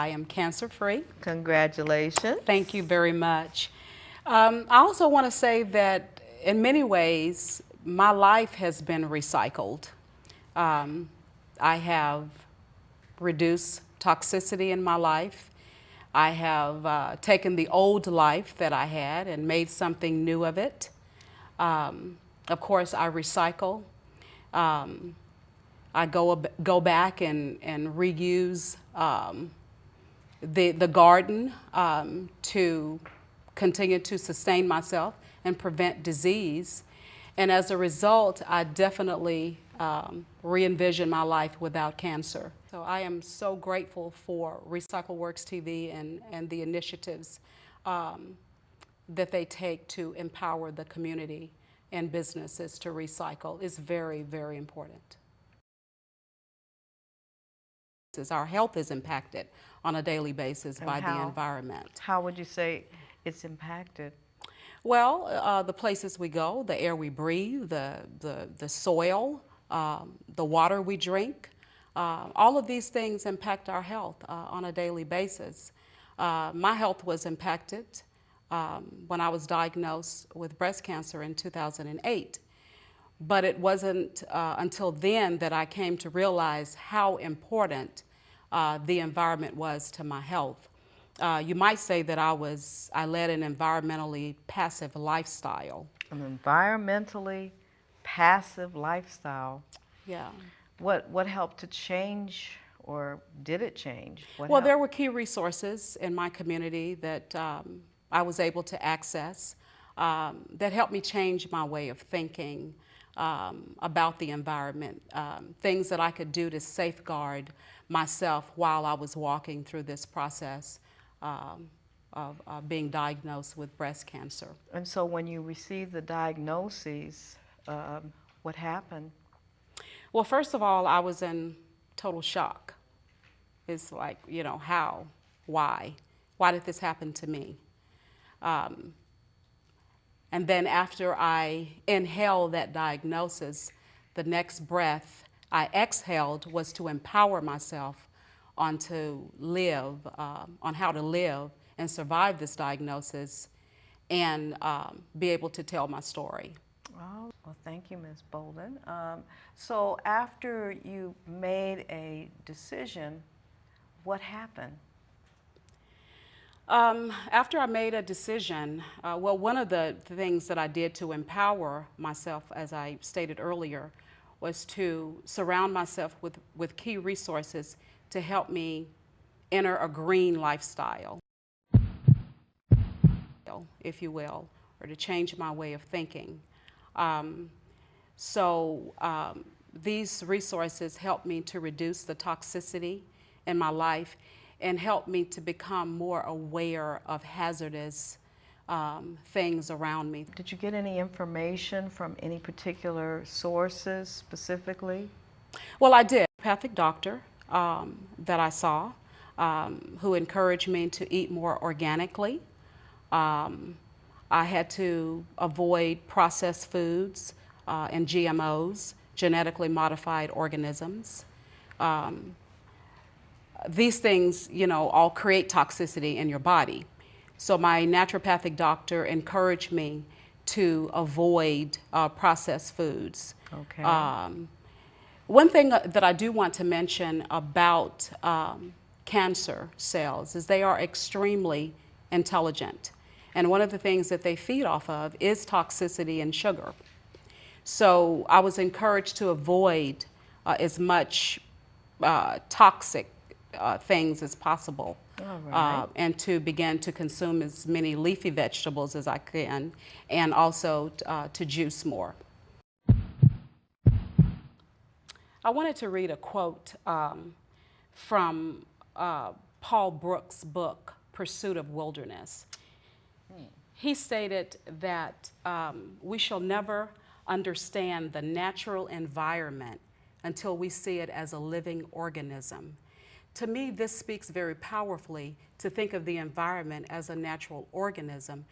I am cancer-free. Congratulations. Thank you very much. I also want to say that in many ways, my life has been recycled. I have reduced toxicity in my life. I have taken the old life that I had and made something new of it. Of course, I recycle. I go back and reuse the garden to continue to sustain myself and prevent disease. And as a result, I definitely re-envision my life without cancer. So I am so grateful for Recycle Works TV and the initiatives that they take to empower the community and businesses to recycle. Is very, very important. Our health is impacted on a daily basis by the environment. How would you say it's impacted? Well, the places we go, the air we breathe, the soil, the water we drink, all of these things impact our health on a daily basis. My health was impacted when I was diagnosed with breast cancer in 2008. But it wasn't until then that I came to realize how important the environment was to my health. You might say that I led an environmentally passive lifestyle. An environmentally passive lifestyle. Yeah. What helped to change, or did it change? Well, there were key resources in my community that I was able to access that helped me change my way of thinking about the environment, things that I could do to safeguard myself while I was walking through this process of being diagnosed with breast cancer. And so when you received the diagnoses, what happened? Well, first of all, I was in total shock. It's like, how, why did this happen to me? And then after I inhaled that diagnosis, the next breath I exhaled was to empower myself on how to live and survive this diagnosis and be able to tell my story. Oh, well, thank you, Ms. Bolden. So after you made a decision, what happened? After I made a decision, well, one of the things that I did to empower myself, as I stated earlier, was to surround myself with key resources to help me enter a green lifestyle, if you will, or to change my way of thinking. These resources helped me to reduce the toxicity in my life and helped me to become more aware of hazardous things around me. Did you get any information from any particular sources specifically? Well, I did. A Pathic doctor that I saw who encouraged me to eat more organically. I had to avoid processed foods and GMOs, genetically modified organisms. These things, all create toxicity in your body. So my naturopathic doctor encouraged me to avoid processed foods. Okay. One thing that I do want to mention about cancer cells is they are extremely intelligent. And one of the things that they feed off of is toxicity and sugar. So I was encouraged to avoid as much toxic things as possible. All right. And to begin to consume as many leafy vegetables as I can, and also to juice more. I wanted to read a quote from Paul Brooks' book, Pursuit of Wilderness. He stated that we shall never understand the natural environment until we see it as a living organism. To me, this speaks very powerfully to think of the environment as a natural organism.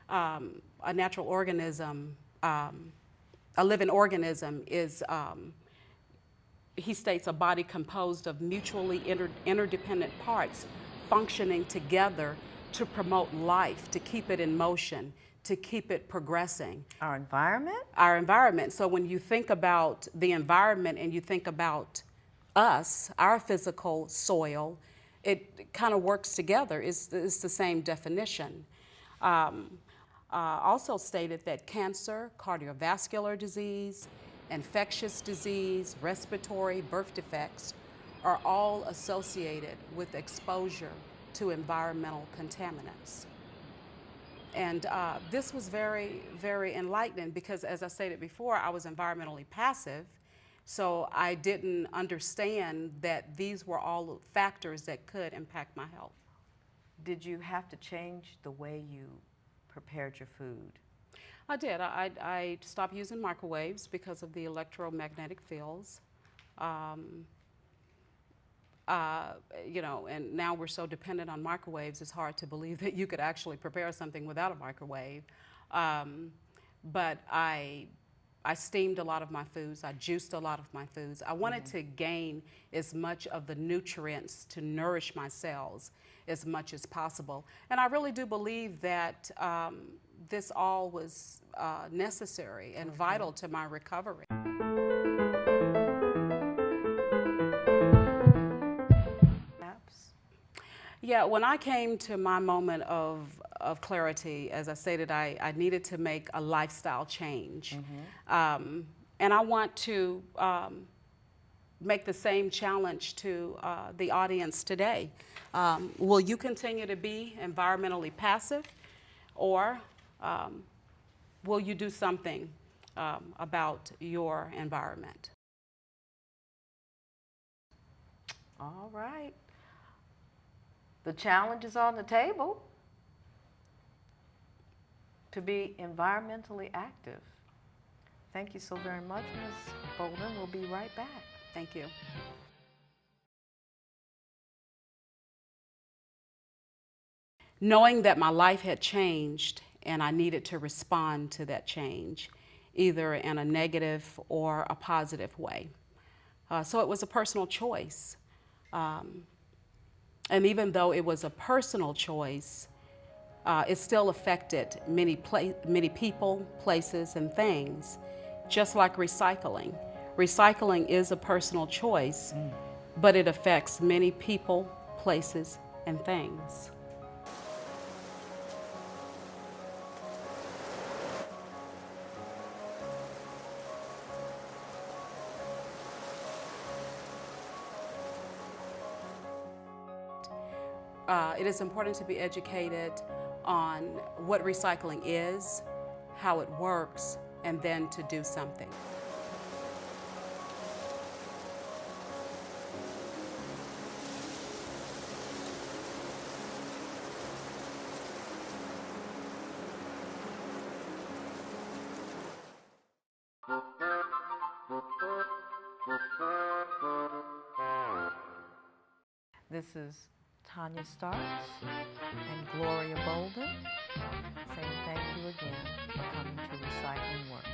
A living organism is, he states, a body composed of mutually interdependent parts functioning together to promote life, to keep it in motion, to keep it progressing. Our environment? Our environment. So when you think about the environment and you think about us, our physical soil, it kind of works together. It's the same definition. Also stated that cancer, cardiovascular disease, infectious disease, respiratory, birth defects are all associated with exposure to environmental contaminants. And this was very, very enlightening because, as I stated before, I was environmentally passive, so I didn't understand that these were all factors that could impact my health. Did you have to change the way you prepared your food? I did. I stopped using microwaves because of the electromagnetic fields. You know, and now we're so dependent on microwaves, it's hard to believe that you could actually prepare something without a microwave. But I steamed a lot of my foods. I juiced a lot of my foods. I wanted to gain as much of the nutrients to nourish my cells as much as possible. And I really do believe that this all was necessary and vital to my recovery. Yeah, when I came to my moment of clarity, as I stated, I needed to make a lifestyle change. And I want to make the same challenge to the audience today. Will you continue to be environmentally passive, or will you do something about your environment? All right. The challenge is on the table to be environmentally active. Thank you so very much, Ms. Bolden. We'll be right back. Thank you. Knowing that my life had changed and I needed to respond to that change, either in a negative or a positive way. So it was a personal choice. And even though it was a personal choice, it still affected many people, places, and things, just like recycling. Recycling is a personal choice, but it affects many people, places, and things. It is important to be educated on what recycling is, how it works, and then to do something. This is Tanya Starks and Glorya Bolden saying thank you again for coming to Recycling Works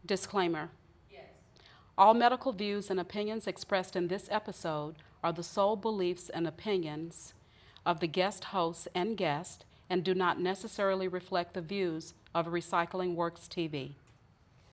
Disclaimer. Yes. All medical views and opinions expressed in this episode are the sole beliefs and opinions of the guest hosts and guest and do not necessarily reflect the views of Recycling Works TV.